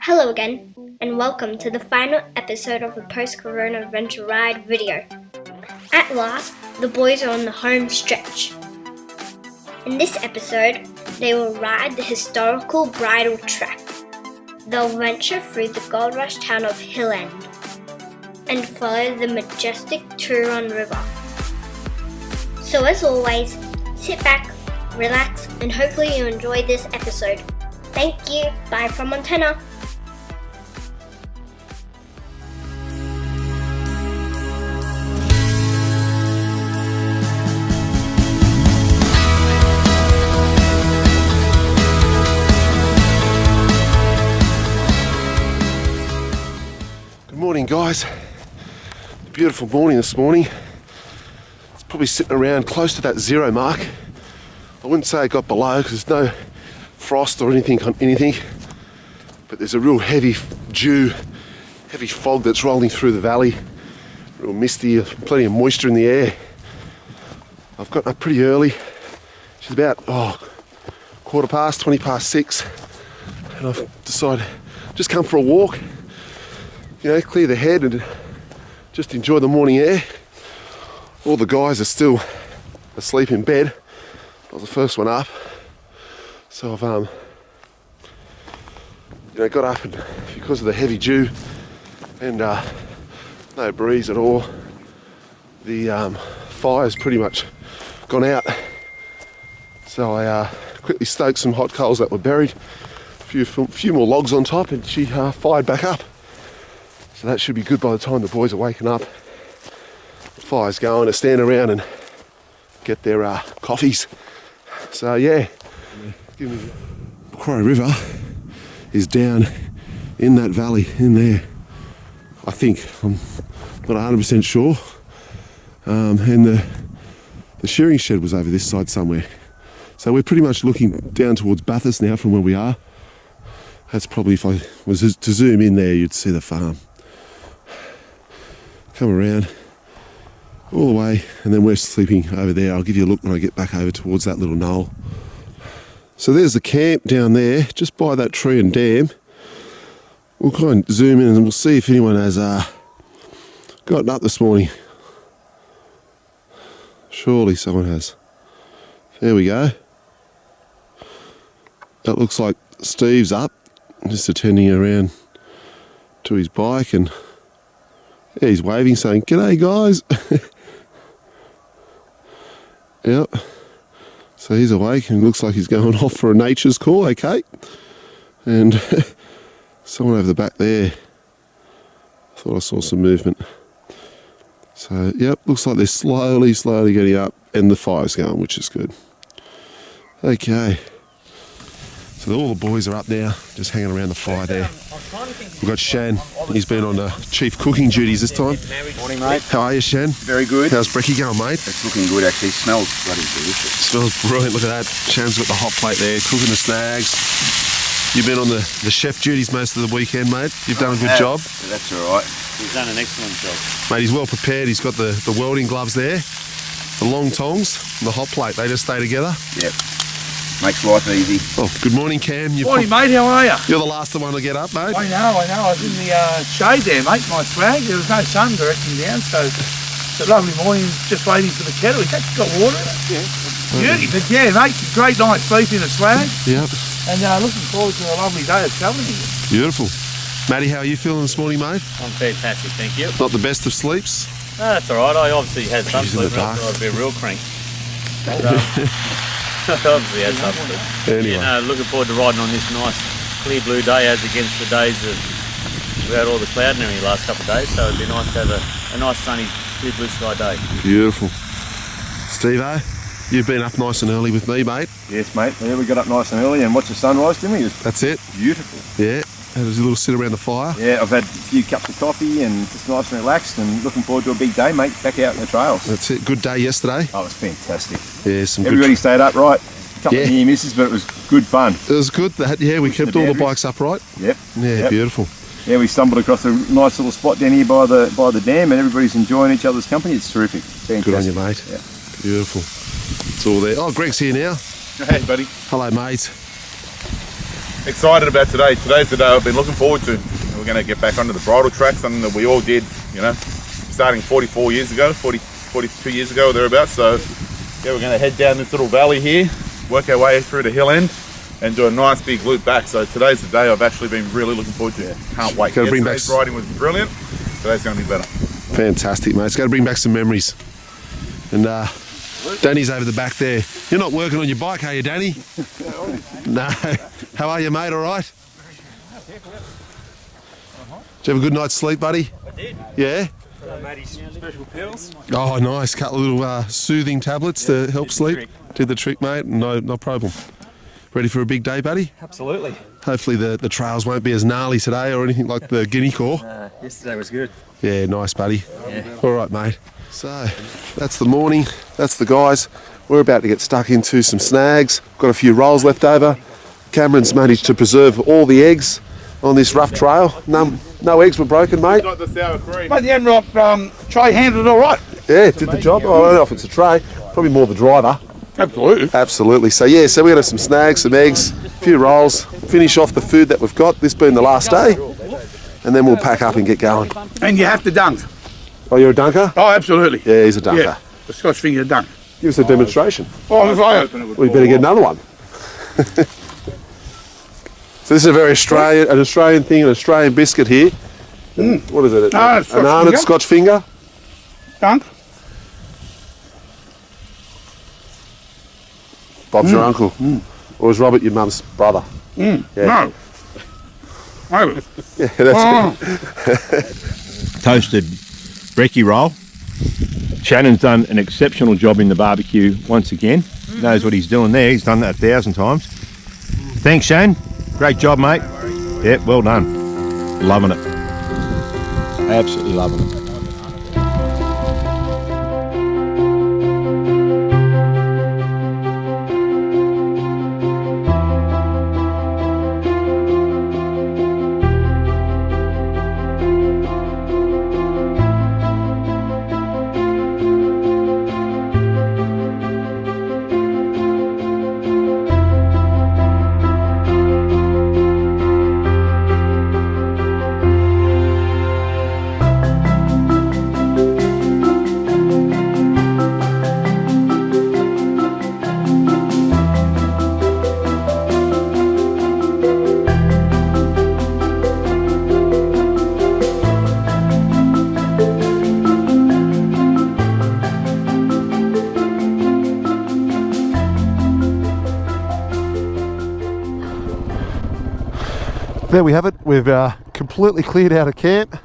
Hello again, and welcome to the final episode of the post-corona adventure ride video. At last, the boys are on the home stretch. In this episode, they will ride the historical bridle track. They'll venture through the gold rush town of Hill End and follow the majestic Turon River. So as always, sit back, relax, and hopefully you enjoyed this episode. Thank you. Bye from Montana. Good morning, guys. Beautiful morning this morning. It's probably sitting around close to that 0 mark. I wouldn't say it got below because there's no frost or anything, but there's a real heavy dew, heavy fog that's rolling through the valley. Real misty, plenty of moisture in the air. I've gotten up pretty early. She's about 20 past 6, and I've decided just come for a walk. Clear the head and just enjoy the morning air. All the guys are still asleep in bed. I was the first one up, so I've got up, and because of the heavy dew and no breeze at all, the fire's pretty much gone out. So I quickly stoked some hot coals that were buried, a few more logs on top, and she fired back up. So that should be good by the time the boys are waking up. The fire's going to stand around and get their coffees. So yeah, Macquarie River is down in that valley in there. I think, I'm not 100% sure. And the shearing shed was over this side somewhere. So we're pretty much looking down towards Bathurst now from where we are. That's probably, if I was to zoom in there, you'd see the farm. Come around all the way, and then we're sleeping over there. I'll give you a look when I get back over towards that little knoll. So there's the camp down there, just by that tree and dam. We'll kind of zoom in and we'll see if anyone has gotten up this morning. Surely someone has. There we go. That looks like Steve's up, just attending around to his bike, and yeah, he's waving, saying, "G'day, guys." Yep. So he's awake and looks like he's going off for a nature's call, okay? And someone over the back there, I thought I saw some movement. So, yep, looks like they're slowly getting up, and the fire's going, which is good. Okay. So all the boys are up now, just hanging around the fire there. We've got Shan. He's been on chief cooking duties this time. Morning, mate. How are you, Shan? Very good. How's brekkie going, mate? It's looking good, actually. Smells bloody delicious. Smells brilliant. Look at that. Shan's got the hot plate there, cooking the snags. You've been on the chef duties most of the weekend, mate. You've done a good job. That's all right. He's done an excellent job. Mate, he's well prepared. He's got the welding gloves there, the long tongs, and the hot plate. They just stay together. Yep. Makes life easy. Oh, good morning, Cam. Morning, mate. How are you? You're the last one to get up, mate. I know. I was in the shade there, mate, my swag. There was no sun directing down, so it's a lovely morning just waiting for the kettle. It's actually got water in it. Yeah. Beauty. But yeah, mate, great night's sleep in the swag. Yep. And looking forward to a lovely day of travelling here. Beautiful. Matty, how are you feeling this morning, mate? I'm fantastic, thank you. Not the best of sleeps? No, that's all right. I obviously had some He's in the sleep, dark. but I'd be a real crank. But, obviously had some sleep. Anyway. Looking forward to riding on this nice clear blue day as against the days that we had all the cloud and everything the last couple of days. So it'd be nice to have a nice sunny clear blue sky day. Beautiful. Steve-O, you've been up nice and early with me, mate. Yes, mate. Yeah, we got up nice and early and watched the sunrise, didn't we? It was That's it. beautiful. Yeah. Had a little sit around the fire. Yeah, I've had a few cups of coffee and just nice and relaxed and looking forward to a big day, mate. Back out in the trails. That's it. Good day yesterday. Oh, it was fantastic. Yeah, some Everybody stayed upright. A couple of near misses, but it was good fun. It was good that, yeah, we kept all the bikes upright. Yep. Yeah, Yep. beautiful. Yeah, we stumbled across a nice little spot down here by the dam, and everybody's enjoying each other's company. It's terrific. Fantastic. Good on you, mate. Yeah. Beautiful. It's all there. Oh, Greg's here now. Hey, buddy. Hello, mate. excited about today. Today's the day I've been looking forward to. We're going to get back onto the bridle track, something that we all did, you know, starting 42 years ago, or thereabouts. So yeah, we're going to head down this little valley here, work our way through the hill end, and do a nice big loop back. So today's the day I've actually been really looking forward to. Can't wait. Yesterday's riding was brilliant. Today's going to be better. Fantastic, mate. It's got to bring back some memories. And Danny's over the back there. You're not working on your bike, are you, Danny? No. How are you, mate? All right? Did you have a good night's sleep, buddy? I did. Yeah? Made his special pills. Oh, nice. Couple of little soothing tablets to help sleep. Did the trick, mate. No problem. Ready for a big day, buddy? Absolutely. Hopefully the trails won't be as gnarly today or anything like the Guinea Corps. Yesterday was good. Yeah, nice, buddy. Yeah. All right, mate. So, that's the morning. That's the guys. We're about to get stuck into some snags. Got a few rolls left over. Cameron's managed to preserve all the eggs on this rough trail. No eggs were broken, mate. Got the sour cream. But the Enrock tray handled it all right. Yeah, it did the job. I don't know if it's a tray. Probably more the driver. Absolutely. Absolutely. So yeah, so we're going to have some snags, some eggs, a few rolls, finish off the food that we've got, this being the last day, and then we'll pack up and get going. And you have to dunk. Oh, you're a dunker? Oh, absolutely. Yeah, he's a dunker. Yeah, the Scotch finger dunk. Give us a demonstration. Oh, that's right. We better get another one. So this is a very Australian thing, an Australian biscuit here. What is it? An Arnott's Scotch finger. Dunk. Bob's your uncle. Or is Robert your mum's brother? Yeah. No. Yeah, that's Toasted brekkie roll. Shannon's done an exceptional job in the barbecue once again. Knows what he's doing there. He's done that 1,000 times. Thanks, Shane. Great job, mate. Yeah, well done. Loving it. Absolutely loving it. There we have it. We've completely cleared out of camp.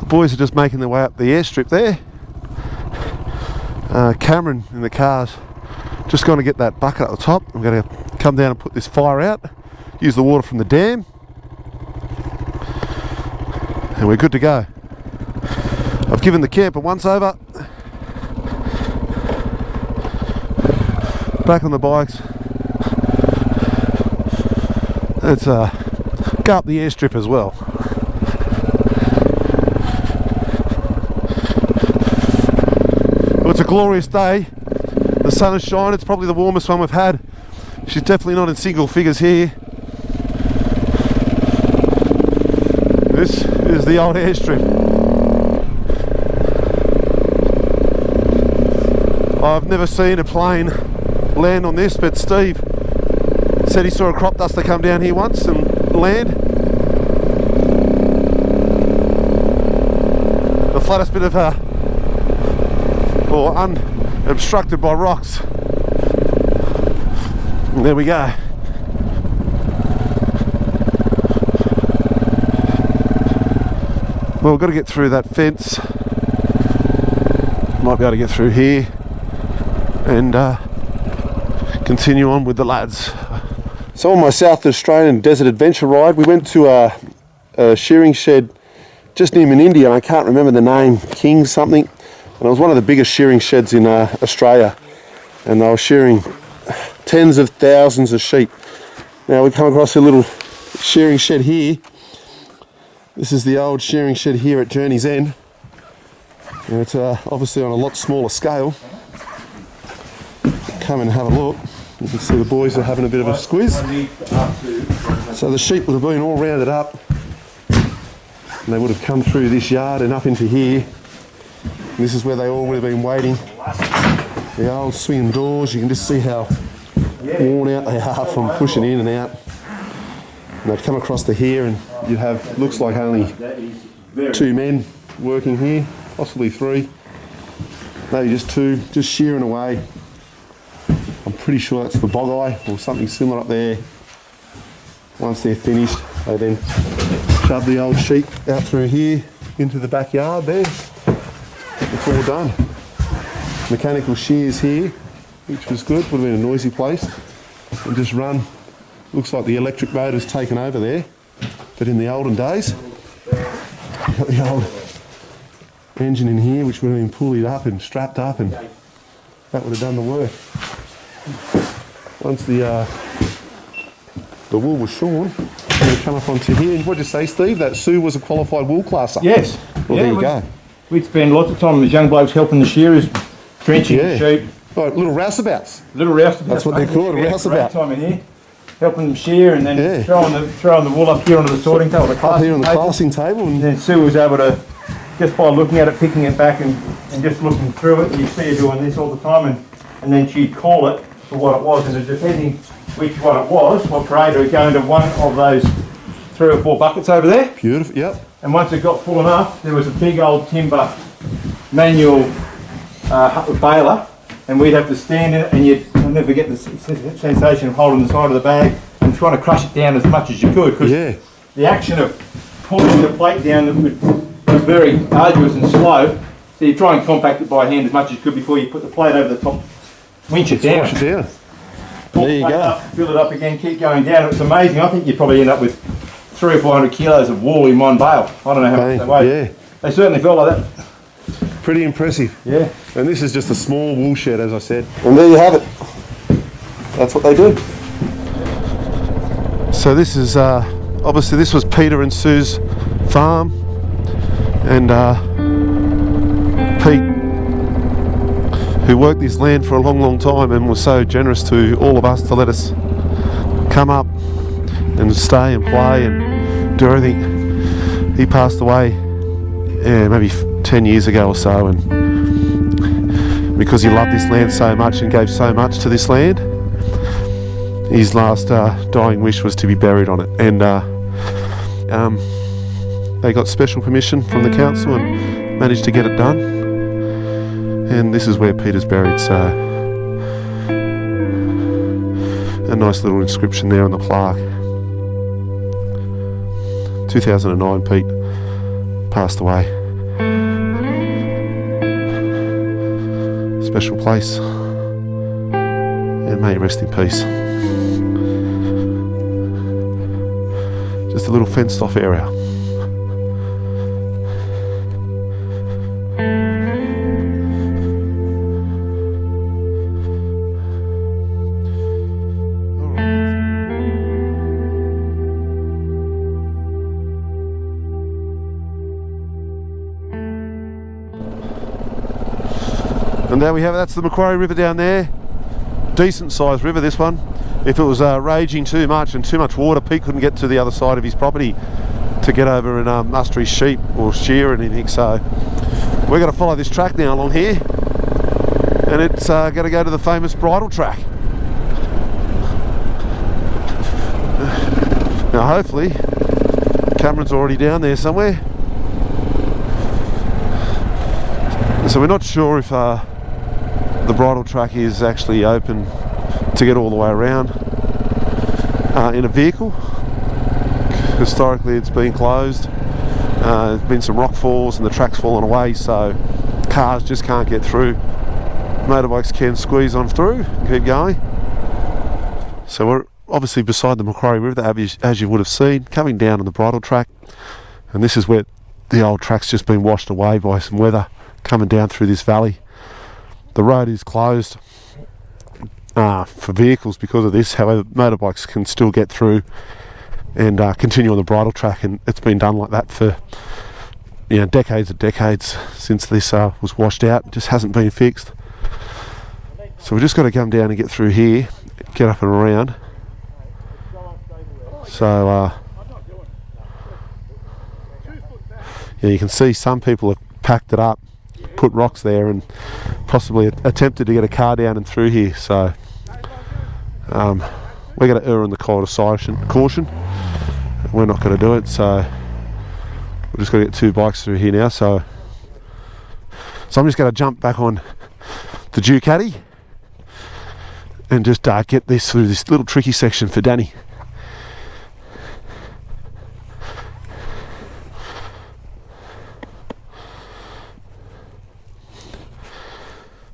The boys are just making their way up the airstrip there. Cameron in the car's just going to get that bucket at the top. I'm going to come down and put this fire out, use the water from the dam, and we're good to go. I've given the camp a once over. Back on the bikes. Let's go up the airstrip as well. Well, it's a glorious day. The sun is shining. It's probably the warmest one we've had. She's definitely not in single figures here. This is the old airstrip. I've never seen a plane land on this, but Steve said he saw a crop duster come down here once and land. The flattest bit of or unobstructed by rocks. And there we go. Well, we've got to get through that fence. Might be able to get through here and continue on with the lads. So on my South Australian desert adventure ride, we went to a shearing shed just near Menindee, and I can't remember the name, King something, and it was one of the biggest shearing sheds in Australia, and they were shearing tens of thousands of sheep. Now we come across a little shearing shed here. This is the old shearing shed here at Journey's End, and it's obviously on a lot smaller scale. Come and have a look. You can see the boys are having a bit of a squiz. So the sheep would have been all rounded up, and they would have come through this yard and up into here. And this is where they all would have been waiting. The old swinging doors, you can just see how worn out they are from pushing in and out. And they'd come across to here, and you'd have, looks like only 2 men working here, possibly 3. Maybe just 2, just shearing away. I'm pretty sure that's the bog eye or something similar up there. Once they're finished, they then shove the old sheep out through here into the backyard there. It's all done. Mechanical shears here, which was good, would have been a noisy place. And just run, looks like the electric motor's taken over there, but in the olden days, got the old engine in here which would have been pulleyed up and strapped up, and that would have done the work. Once the wool was shorn, I'm going to come up onto here. And what did you say, Steve? That Sue was a qualified wool classer? Yes. Well, there you go. We'd spend lots of time as young blokes helping the shearers, drenching the sheep. Right, little rouseabouts. Little roustabouts. That's what they're called, a rouseabout. Time in here, helping them shear, and then throwing the wool up here onto the sorting table, Up here on the classing table. And then Sue was able to, just by looking at it, picking it back and just looking through it, you see her doing this all the time, and then she'd call it for what it was, and depending which one it was, what grade, it would go into one of those 3 or 4 buckets over there. Beautiful, yep. And once it got full enough, there was a big old timber manual baler, and we'd have to stand in it, and I'll never get the sensation of holding the side of the bag and trying to crush it down as much as you could, because the action of pulling the plate down was very arduous and slow, so you try and compact it by hand as much as you could before you put the plate over the top, winch it down. Wash it down. Pull There you the plate go. up, fill it up again, keep going down. It was amazing. I think you'd probably end up with 300 or 400 kilos of wool in one bale. I don't know how much they weigh. Yeah. They certainly felt like that. Pretty impressive. Yeah. And this is just a small wool shed, as I said. And there you have it. That's what they do. So this is, obviously this was Peter and Sue's farm. And Pete, who worked this land for a long, long time and was so generous to all of us to let us come up and stay and play and do everything. He passed away, maybe 10 years ago or so, and because he loved this land so much and gave so much to this land, his last dying wish was to be buried on it. And they got special permission from the council and managed to get it done. And this is where Peter's buried, so a nice little inscription there on the plaque. 2009, Pete passed away. Special place, and may he rest in peace. Just a little fenced off area. And there we have it, that's the Macquarie River down there. Decent sized river, this one. If it was raging too much and too much water, Pete couldn't get to the other side of his property to get over and muster his sheep or shear or anything. So we're going to follow this track now along here, and it's going to go to the famous bridle track. Now hopefully Cameron's already down there somewhere. So we're not sure if the bridle track is actually open to get all the way around in a vehicle. Historically it's been closed. There's been some rock falls and the track's fallen away, so cars just can't get through. Motorbikes can squeeze on through and keep going. So we're obviously beside the Macquarie River, as you would have seen, coming down on the bridle track, and this is where the old track's just been washed away by some weather coming down through this valley. The road is closed for vehicles because of this. However, motorbikes can still get through and continue on the bridle track, and it's been done like that for decades and decades since this was washed out. It just hasn't been fixed. So we've just got to come down and get through here, get up and around. So yeah, you can see some people have packed it up, put rocks there, and possibly attempted to get a car down and through here. So we're going to err on the caution. We're not going to do it, so we're just going to get 2 bikes through here now. So I'm just going to jump back on the Ducati and just get this through this little tricky section for Danny.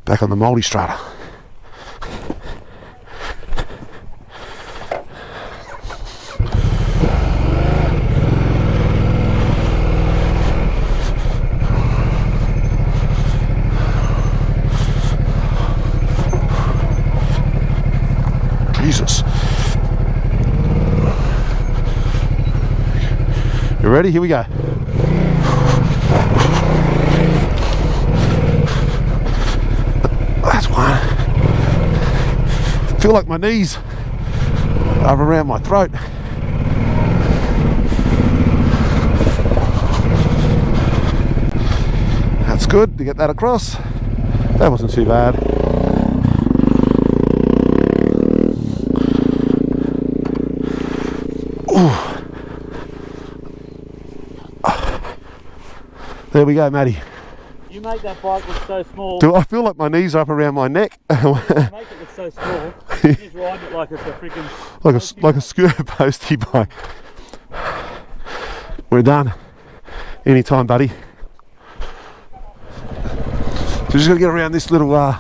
Back on the multi-strata. Jesus. You ready? Here we go. That's one. I feel like my knees are around my throat. That's good to get that across. That wasn't too bad. There we go, Matty. You make that bike look so small. Do I feel like my knees are up around my neck? You make it look so small. You just ride it like it's a freaking... like a scooter postie bike. We're done. Anytime, buddy. So just gotta get around this little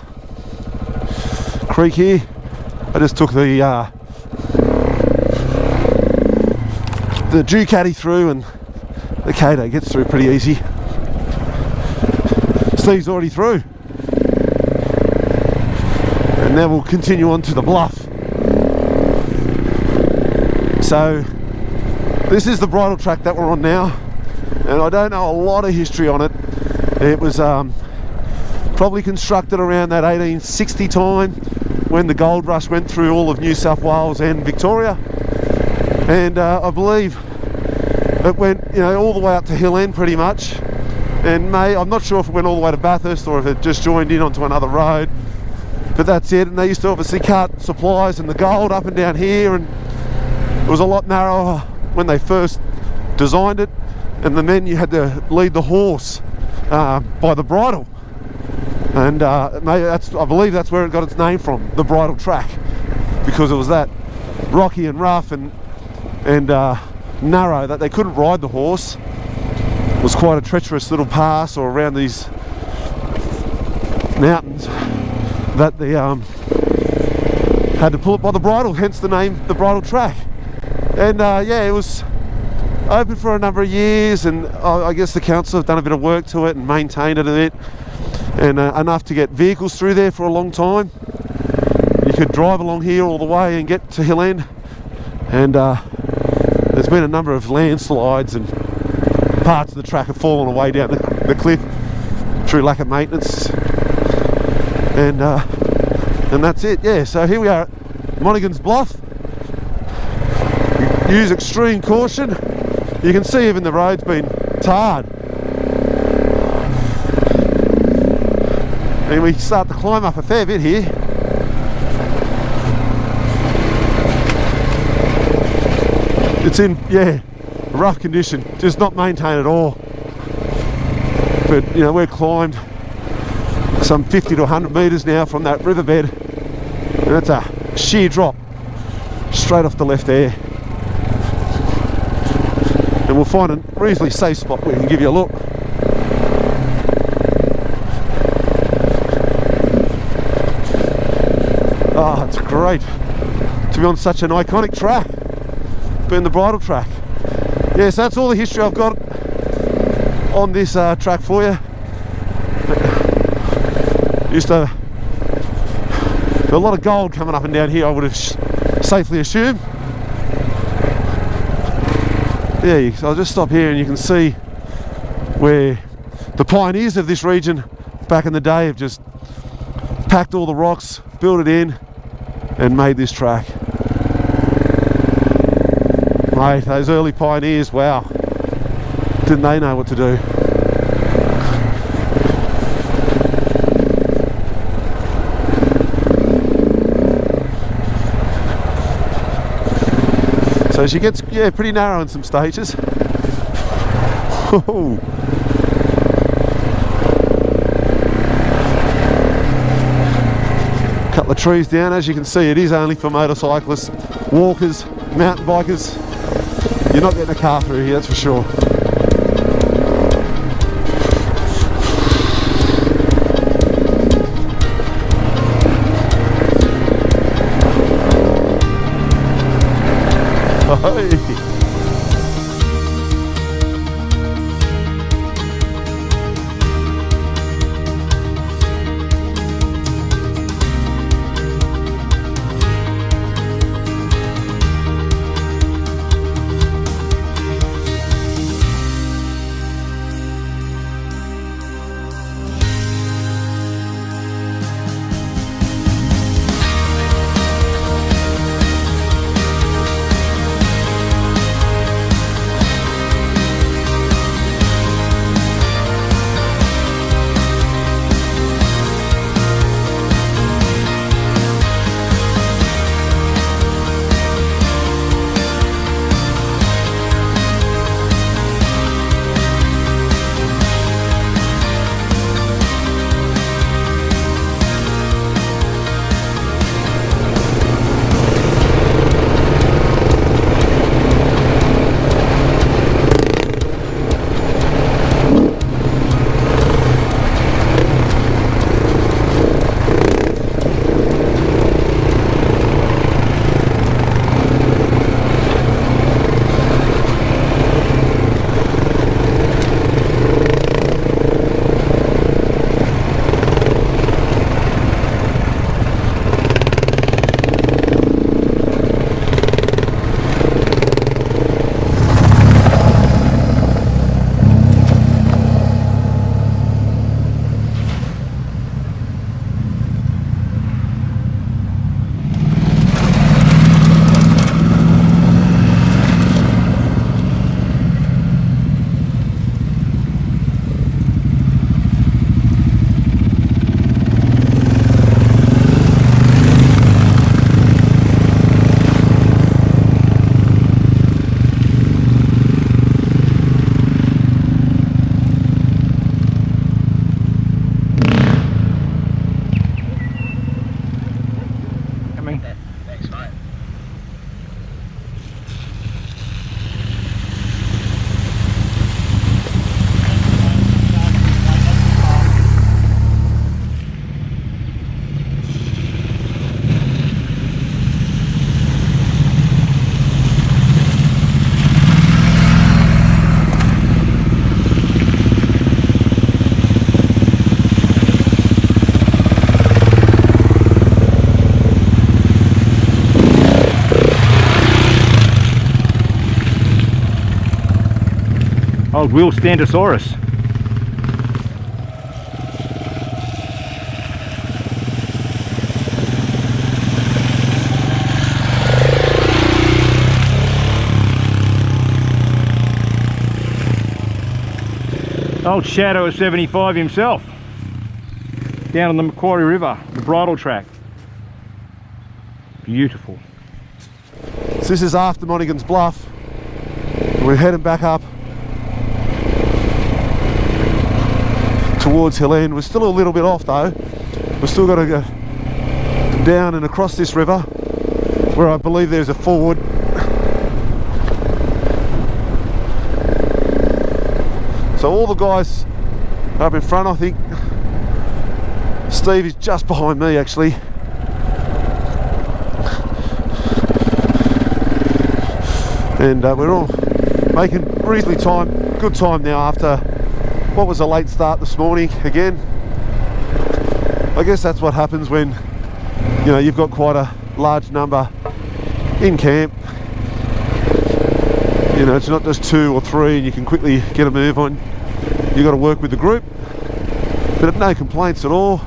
creek here. I just took the Ducati through, and the KTM gets through pretty easy. Steve's already through, and now we'll continue on to the bluff. So this is the bridle track that we're on now, and I don't know a lot of history on it. It was probably constructed around that 1860 time, when the gold rush went through all of New South Wales and Victoria, and I believe it went, you know, all the way up to Hill End pretty much. And I'm not sure if it went all the way to Bathurst or if it just joined in onto another road, but that's it. And they used to obviously cart supplies and the gold up and down here, and it was a lot narrower when they first designed it, and then you had to lead the horse by the bridle, and maybe I believe that's where it got its name from, the bridle track, because it was that rocky and rough and narrow that they couldn't ride the horse. It was quite a treacherous little pass or around these mountains that they had to pull it by the bridle, hence the name, the bridle track. And yeah, it was open for a number of years, and I guess the council have done a bit of work to it and maintained it a bit, and enough to get vehicles through there for a long time. You could drive along here all the way and get to Hill End, and there's been a number of landslides, and parts of the track have fallen away down the cliff through lack of maintenance, and that's it. Yeah, so here we are at Monaghan's Bluff. Use extreme caution. You can see even the road's been tarred, and we start to climb up a fair bit here. It's in, yeah, rough condition, just not maintained at all. But you know, we've climbed some 50 to 100 metres now from that riverbed, and that's a sheer drop straight off the left there. And we'll find a reasonably safe spot where we can give you a look. Oh, it's great to be on such an iconic track, being the bridle track. Yes, that's all the history I've got on this track for you. Used to be a lot of gold coming up and down here, I would have safely assumed. Yeah, I'll just stop here and you can see where the pioneers of this region back in the day have just packed all the rocks, built it in, and made this track. Mate, those early pioneers, wow, didn't they know what to do? So she gets, yeah, pretty narrow in some stages. Couple of trees down. As you can see, it is only for motorcyclists, walkers, mountain bikers. You're not getting a car through here, that's for sure. Hey. Old Will Stantosaurus. Old Shadow of 75 himself. Down on the Macquarie River, the bridle track. Beautiful. So this is after Monaghan's Bluff. We're heading back up towards Hill End. We're still a little bit off though. We've still got to go down and across this river where I believe there's a ford. So all the guys are up in front, I think. Steve is just behind me actually. And we're all making reasonably good time now after what was a late start this morning again. I guess that's what happens when, you know, you've got quite a large number in camp. You know, it's not just 2 or 3 and you can quickly get a move on. You've got to work with the group, but no complaints at all.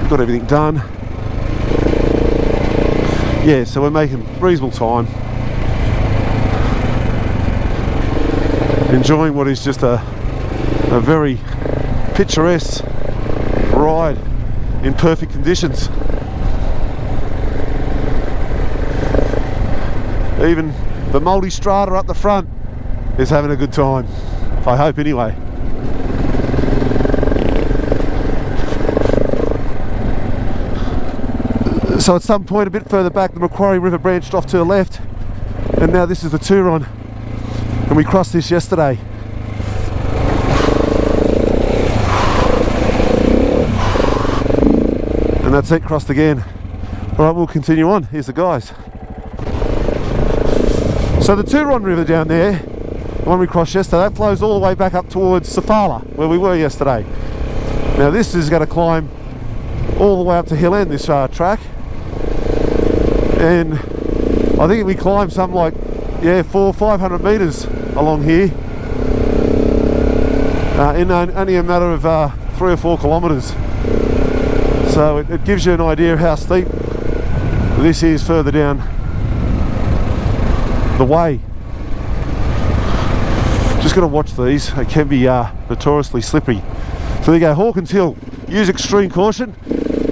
Got everything done. Yeah, so we're making reasonable time. Enjoying what is just a very picturesque ride in perfect conditions. Even the multi-strata up the front is having a good time. I hope anyway. So at some point a bit further back, the Macquarie River branched off to the left, and now this is the Turon, and we crossed this yesterday. And that's it, crossed again. Alright, we'll continue on. Here's the guys. So the Turon River down there, the one we crossed yesterday, that flows all the way back up towards Safala, where we were yesterday. Now this is going to climb all the way up to Hill End, this track. And I think we climbed something like, 500 metres along here in only a matter of 3 or 4 kilometres. So it gives you an idea of how steep this is further down the way. Just got to watch these, they can be notoriously slippery. So there you go, Hawkins Hill, use extreme caution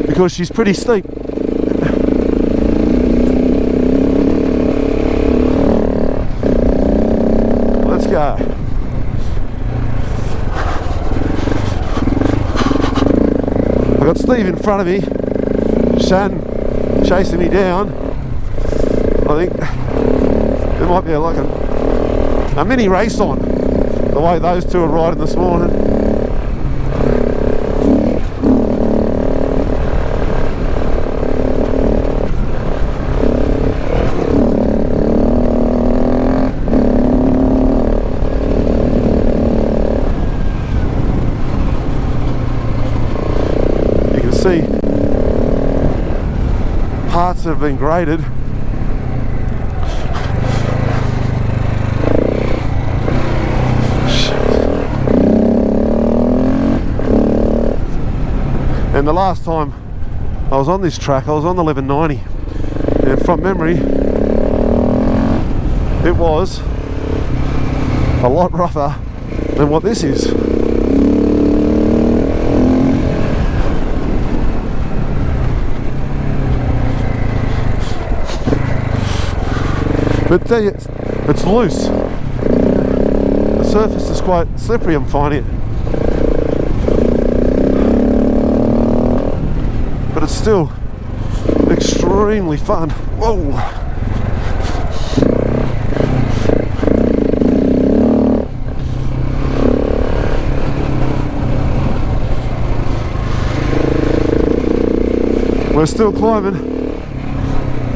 because she's pretty steep. Let's go. I've got Steve in front of me, Shan chasing me down. I think there might be like a mini race on, the way those two are riding this morning. You can see parts that have been graded. And the last time I was on this track, I was on the 1190, and from memory it was a lot rougher than what this is. But it's loose. The surface is quite slippery, I'm finding it. But it's still extremely fun. Whoa! We're still climbing.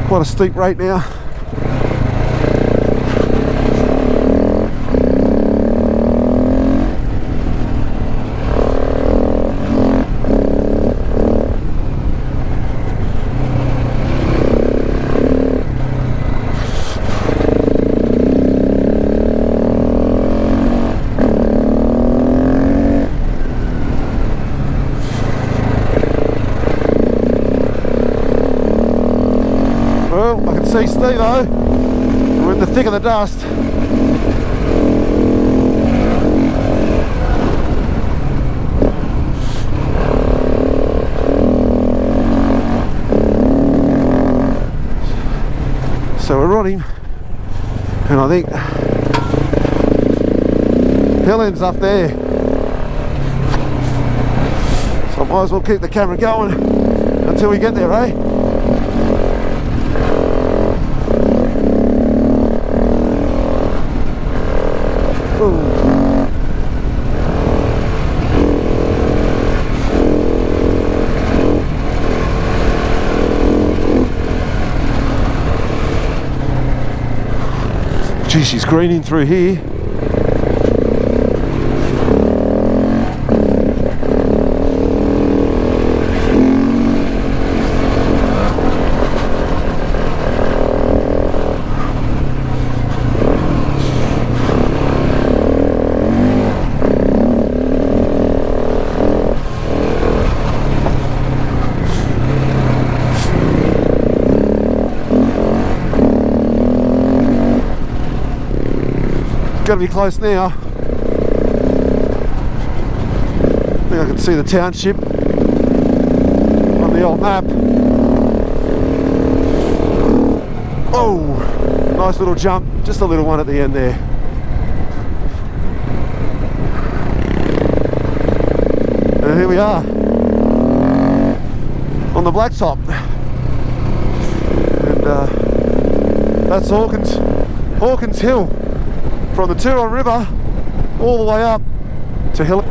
Quite a steep rate now. Well, I can see Steve though. We're in the thick of the dust. So we're on him, and I think Hill End's up there. So I might as well keep the camera going until we get there, eh? Gee, she's greening through here. Got to be close now. I think I can see the township on the old map. Oh, nice little jump, just a little one at the end there. And here we are on the blacktop, and that's Hawkins Hill, from the Turon River all the way up to Hill.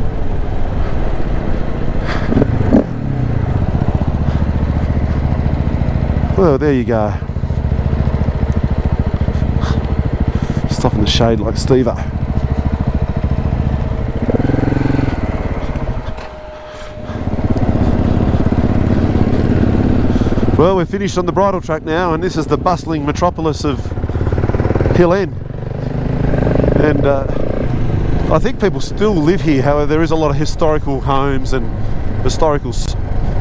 Well, there you go. Stop in the shade like Steve-O. Well, we're finished on the bridle track now, and this is the bustling metropolis of Hill End. And I think people still live here. However, there is a lot of historical homes and historical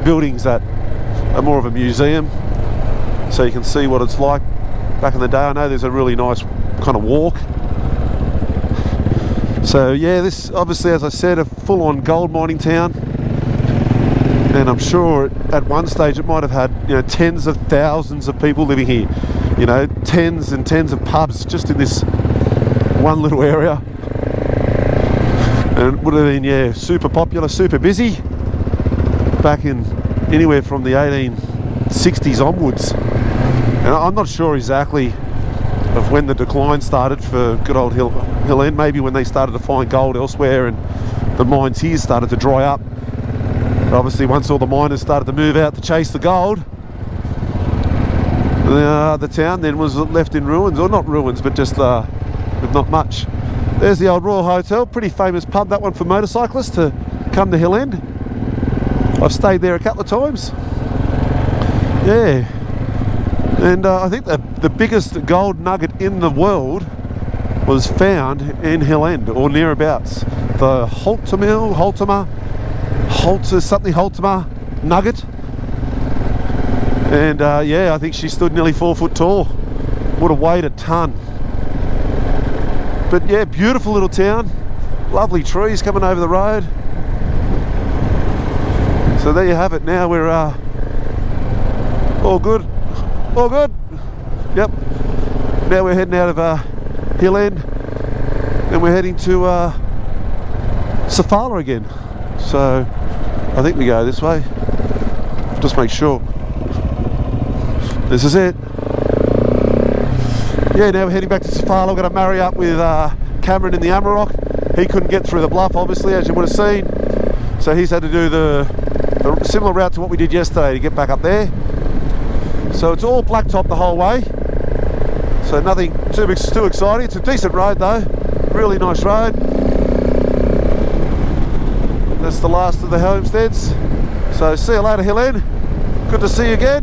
buildings that are more of a museum, so you can see what it's like back in the day. I know there's a really nice kind of walk. So yeah, this obviously, as I said, a full-on gold mining town, and I'm sure at one stage it might have had, you know, tens of thousands of people living here, you know, tens and tens of pubs just in this one little area, and it would have been, yeah, super popular, super busy back in anywhere from the 1860s onwards. And I'm not sure exactly of when the decline started for good old Hill End. Maybe when they started to find gold elsewhere and the mines here started to dry up. But obviously once all the miners started to move out to chase the gold, the town then was left in ruins, or not ruins, but just with not much. There's the old Royal Hotel, pretty famous pub, that one for motorcyclists to come to Hill End. I've stayed there a couple of times. Yeah. And I think the biggest gold nugget in the world was found in Hill End, or nearabouts. The Holtima nugget. And yeah, I think she stood nearly 4 foot tall. Would have weighed a ton. But yeah, beautiful little town. Lovely trees coming over the road. So there you have it. Now we're all good. All good. Yep. Now we're heading out of Hill End, and we're heading to Sofala again. So I think we go this way. Just make sure. This is it. Yeah, now we're heading back to Sofala. We're going to marry up with Cameron in the Amarok. He couldn't get through the bluff, obviously, as you would have seen. So he's had to do the similar route to what we did yesterday to get back up there. So it's all blacktop the whole way, so nothing too exciting. It's a decent road though, really nice road. That's the last of the homesteads. So see you later, Hill End. Good to see you again.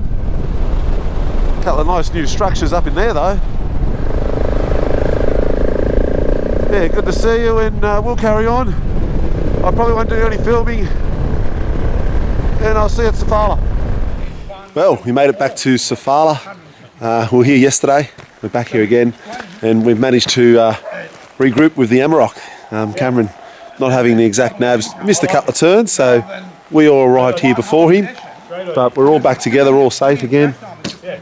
A couple of nice new structures up in there though. Yeah, good to see you, and we'll carry on. I probably won't do any filming, and I'll see you at Sofala. Well, we made it back to Sofala. We were here yesterday. We're back here again, and we've managed to regroup with the Amarok. Cameron not having the exact navs, missed a couple of turns, so we all arrived here before him. But we're all back together, all safe again,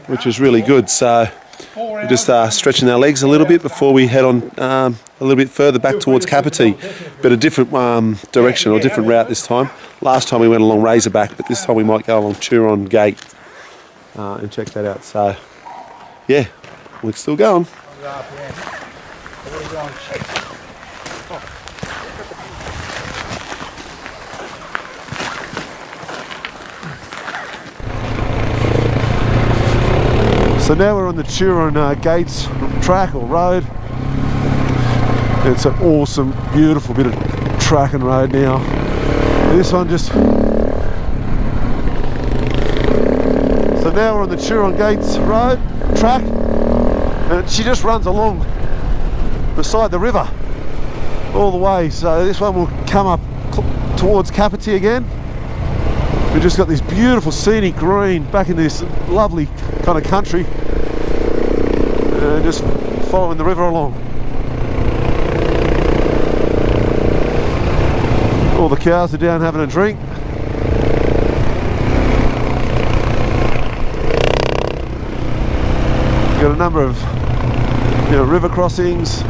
which is really good. So we're just stretching our legs a little bit before we head on a little bit further back towards Kapiti, but a different direction, or different route this time. Last time we went along Razorback, but this time we might go along Turon Gate and check that out. So yeah, we're still going. So now we're on the Turon Gates track or road. It's an awesome, beautiful bit of track and road now. This one just... So now we're on the Turon Gates road, track, and she just runs along beside the river all the way. So this one will come up towards Kapiti again. We've just got this beautiful scenic green back in this lovely kind of country, and just following the river along. All the cows are down having a drink. Got a number of river crossings.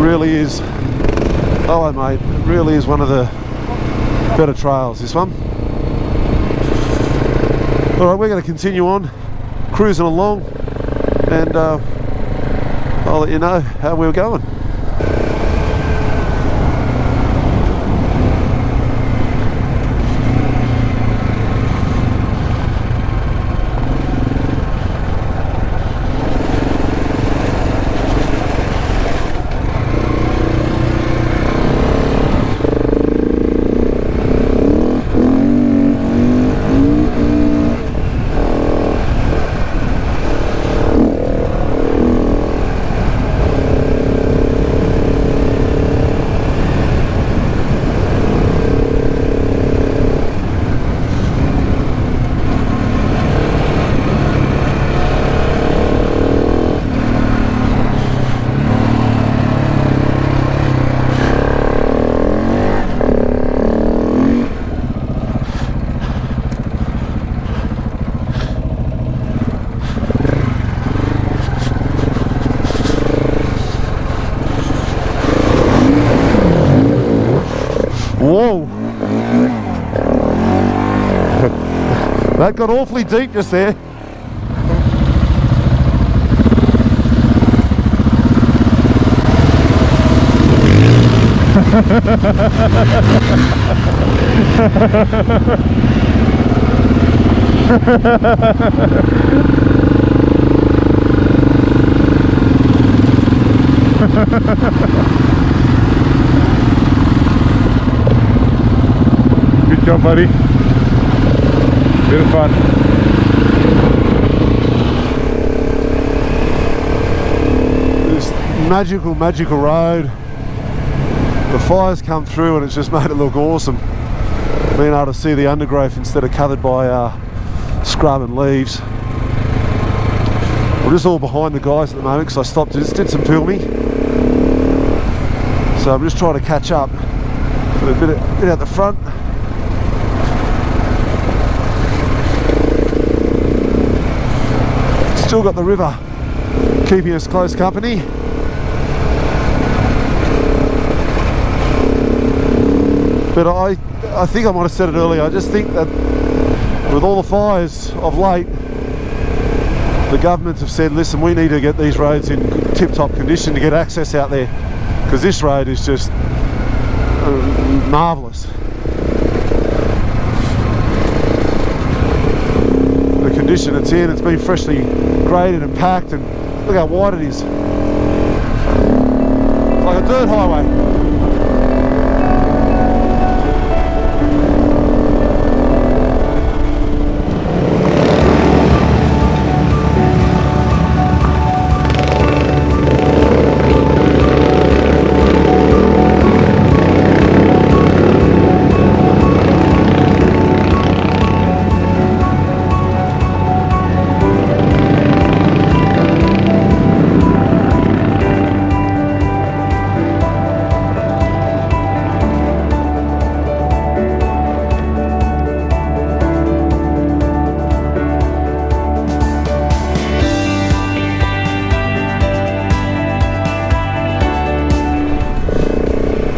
Really is, hello mate, it really is one of the better trails, this one. Alright, we're going to continue on, cruising along, and I'll let you know how we're going. Whoa! That got awfully deep just there. Good job, buddy. Bit of fun. This magical road. The fire's come through and it's just made it look awesome. Being able to see the undergrowth instead of covered by scrub and leaves. We're just all behind the guys at the moment because I stopped, just did some filming. So I'm just trying to catch up. A bit out the front. Still got the river keeping us close company. But I think I might have said it earlier, I just think that with all the fires of late, the government have said, listen, we need to get these roads in tip-top condition to get access out there, because this road is just marvellous. The condition it's in, it's been freshly graded and packed, and look how wide it is. It's like a dirt highway.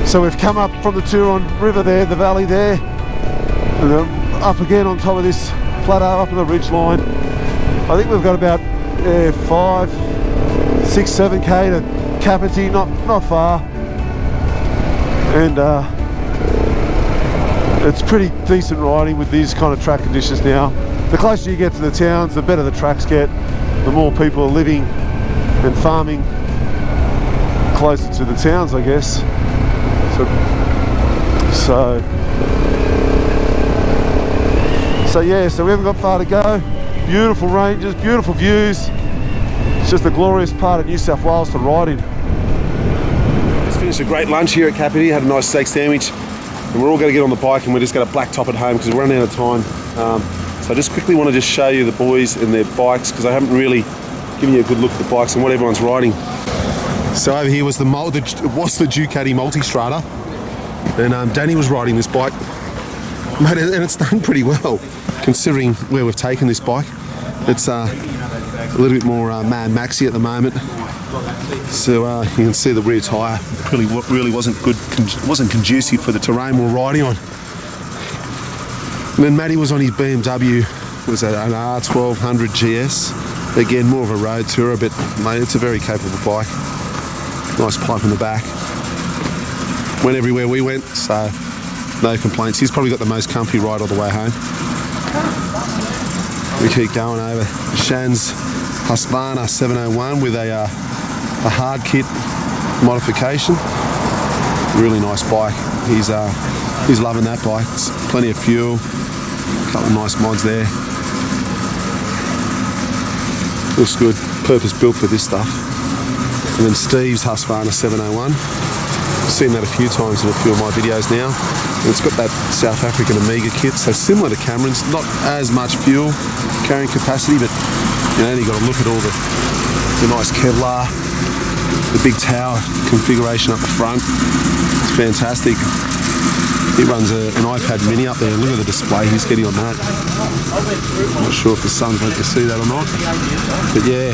So we've come up from the Turon River there, the valley there, and up again on top of this plateau up on the ridge line. I think we've got about 5, 6, 7k to Kapiti, not far, and it's pretty decent riding with these kind of track conditions now. The closer you get to the towns, the better the tracks get, the more people are living and farming closer to the towns, I guess. So So yeah, so we haven't got far to go. Beautiful ranges, beautiful views. It's just a glorious part of New South Wales to ride in. Just finished a great lunch here at KTM, had a nice steak sandwich, and we're all going to get on the bike and we're just going to black top it home because we're running out of time. So I just quickly want to just show you the boys and their bikes because I haven't really given you a good look at the bikes and what everyone's riding. So over here was the Ducati Multistrada, and Danny was riding this bike, mate, and it's done pretty well considering where we've taken this bike. It's a little bit more Mad Maxy at the moment, so you can see the rear tyre really wasn't good, wasn't conducive for the terrain we're riding on. And then Matty was on his BMW, was that an R1200 GS, again more of a road tourer, but mate, it's a very capable bike. Nice pipe in the back. Went everywhere we went, so no complaints. He's probably got the most comfy ride all the way home. We keep going over Shan's Husqvarna 701 with a hard kit modification. Really nice bike. He's loving that bike. It's plenty of fuel. A couple of nice mods there. Looks good. Purpose built for this stuff. And then Steve's Husqvarna 701. I've seen that a few times in a few of my videos now. And it's got that South African Amiga kit, so similar to Cameron's, not as much fuel carrying capacity, but you know, you got to look at all the nice Kevlar, the big tower configuration up the front. It's fantastic. He runs an iPad mini up there. Look at the display he's getting on that. I'm not sure if the sun's meant to see that or not, but yeah,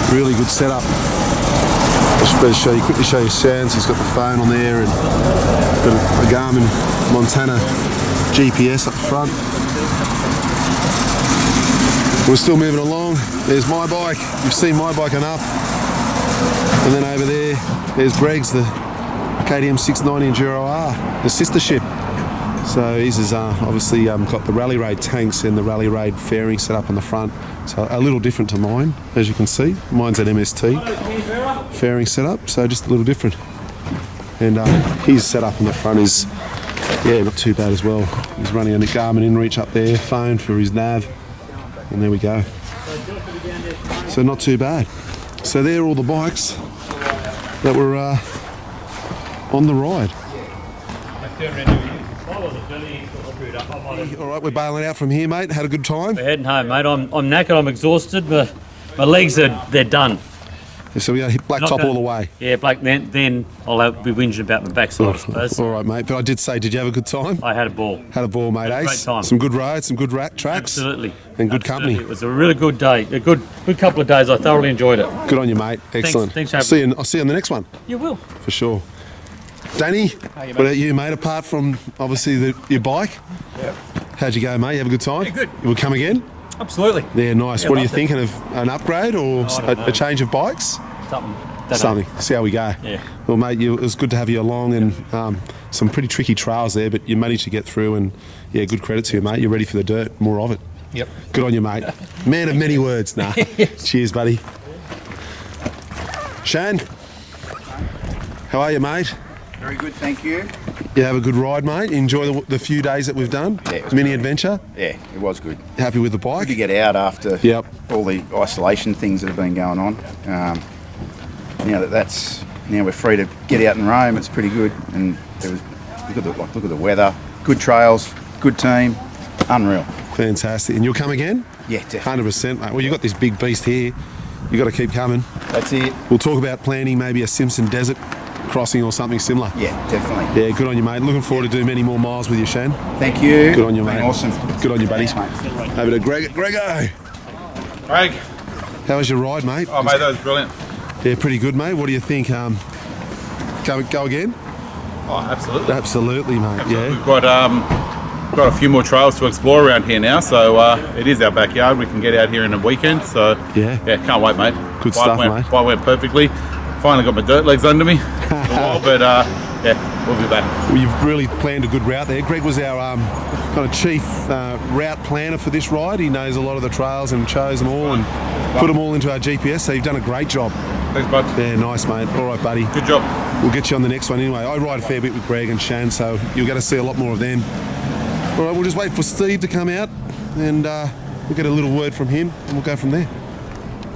really good setup. I should better quickly show you Sands. He's got the phone on there and got a Garmin Montana GPS up front. We're still moving along. There's my bike. You've seen my bike enough. And then over there's Greg's, the KTM 690 Enduro R, the sister ship. So his is obviously got the Rally Raid tanks and the Rally Raid fairing set up on the front. So a little different to mine, as you can see. Mine's an MST fairing setup, so just a little different. And his setup on the front is, yeah, not too bad as well. He's running a Garmin InReach up there, phone for his nav, and there we go. So not too bad. So there are all the bikes that were on the ride. All right, we're bailing out from here, mate. Had a good time. We're heading home, mate. I'm knackered. I'm exhausted. My legs they're done. So we got to hit black top all the way. Yeah, black. Then I'll be whinging about my backside, I suppose. All right, mate. But I did say, did you have a good time? I had a ball. Had a ball, mate. Had a great time. Some good roads, some good tracks. Absolutely. And good company. It was a really good day. A good couple of days. I thoroughly enjoyed it. Good on you, mate. Excellent. Thanks I'll see you on the next one. You will. For sure. Danny, what about you, mate? Apart from obviously your bike, yeah. How'd you go, mate? You have a good time? Yeah, good. You will come again? Absolutely. Yeah, nice. Yeah, what are you loved it. thinking of an upgrade or a change of bikes? Something. See how we go. Yeah. Well, mate, it was good to have you along, and some pretty tricky trails there, but you managed to get through, and yeah, good credit to you, mate. You're ready for the dirt. More of it. Yep. Good on you, mate. Man of many words. Nah. Cheers, buddy. Shane, how are you, mate? Very good, thank you. You have a good ride, mate? Enjoy the few days that we've done? Yeah, it was Mini great. adventure? Yeah, it was good. Happy with the Good bike? to get out after Yep. all the isolation things that have been going on. Now now we're free to get out and roam. It's pretty good. And look at the weather, good trails, good team, unreal. Fantastic. And you'll come again? Yeah, definitely. 100%, mate. Well, you've got this big beast here. You've got to keep coming. That's it. We'll talk about planning maybe a Simpson Desert crossing or something similar. Yeah, definitely. Yeah, good on you, mate. Looking forward to doing many more miles with you, Shane. Thank you. Good on you, Been mate. Awesome. Good on you, buddy. Thanks, mate. Over to Grego. Craig. How was your ride, mate? Oh, mate, that was brilliant. Yeah, pretty good, mate. What do you think? Go again? Oh, absolutely. Absolutely, mate. Yeah. We've got a few more trails to explore around here now, so it is our backyard. We can get out here in a weekend, so Yeah. can't wait, mate. Good stuff, mate. Bike went perfectly. Finally got my dirt legs under me. For a while, but we'll be back. Well, you've really planned a good route there. Greg was our kind of chief route planner for this ride. He knows a lot of the trails and chose them all and put them all into our GPS, so you've done a great job. Thanks, bud. Yeah, nice, mate. All right, buddy. Good job. We'll get you on the next one anyway. I ride a fair bit with Greg and Shan, so you'll get to see a lot more of them. All right, we'll just wait for Steve to come out and we'll get a little word from him and we'll go from there.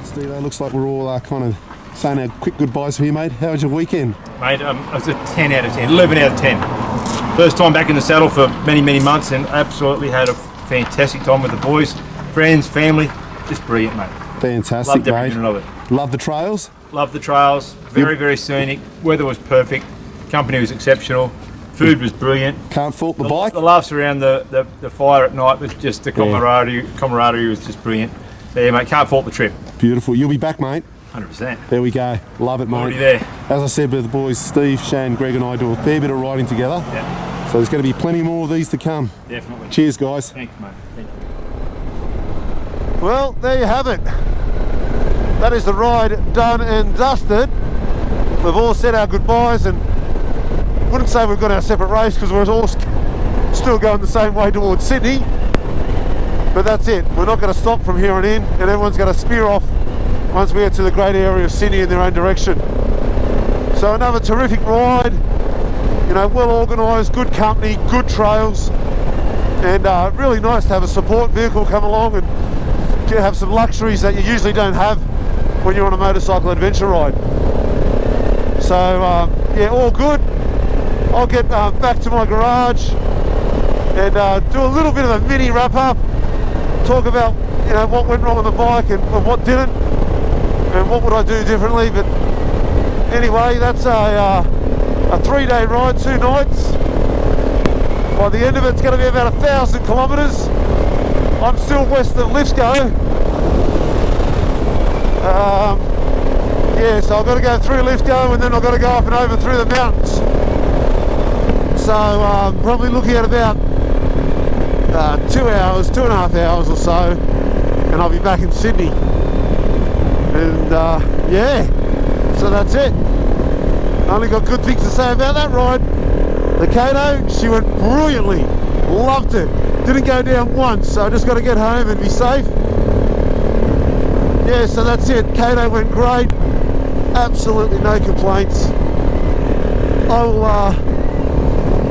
Steve, it looks like we're all kind of saying our quick goodbyes for you, mate. How was your weekend? Mate, I was a 10 out of 10, 11 out of 10. First time back in the saddle for many, many months and absolutely had a fantastic time with the boys, friends, family. Just brilliant, mate. Fantastic, Loved every mate. minute of it. Love the trails? Loved the trails. Very, very scenic. Weather was perfect. Company was exceptional. Food was brilliant. Can't fault the bike? The laughs around the fire at night was just the camaraderie was just brilliant. So yeah, mate, can't fault the trip. Beautiful. You'll be back, mate. 100%. There we go. Love it, mate. Already there. As I said with the boys, Steve, Shane, Greg and I do a fair bit of riding together. Yeah. So there's going to be plenty more of these to come. Definitely. Cheers, guys. Thanks, mate. Thank you. Well, there you have it. That is the ride done and dusted. We've all said our goodbyes and wouldn't say we've got our separate race because we're all still going the same way towards Sydney. But that's it. We're not going to stop from here on in and everyone's going to spear off once we get to the great area of Sydney in their own direction. So another terrific ride, you know, well organised, good company, good trails, and really nice to have a support vehicle come along and have some luxuries that you usually don't have when you're on a motorcycle adventure ride. So yeah, all good. I'll get back to my garage and do a little bit of a mini wrap up, talk about, you know, what went wrong with the bike and what didn't, and what would I do differently. But anyway, that's a 3-day ride, 2 nights. By the end of it, it's going to be about 1,000 kilometres. I'm still west of Lithgow. Yeah, so I've got to go through Lithgow and then I've got to go up and over through the mountains. So I'm probably looking at about 2 hours, 2.5 hours or so, and I'll be back in Sydney. And yeah, so that's it. Only got good things to say about that ride. The Kato, she went brilliantly, loved it. Didn't go down once, so I just got to get home and be safe. Yeah, so that's it. Kato went great. Absolutely no complaints. I'll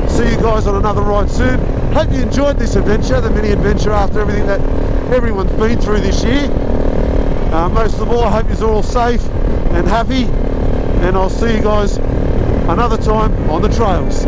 see you guys on another ride soon. Hope you enjoyed this adventure, the mini adventure after everything that everyone's been through this year. Most of all, I hope you're all safe and happy, and I'll see you guys another time on the trails.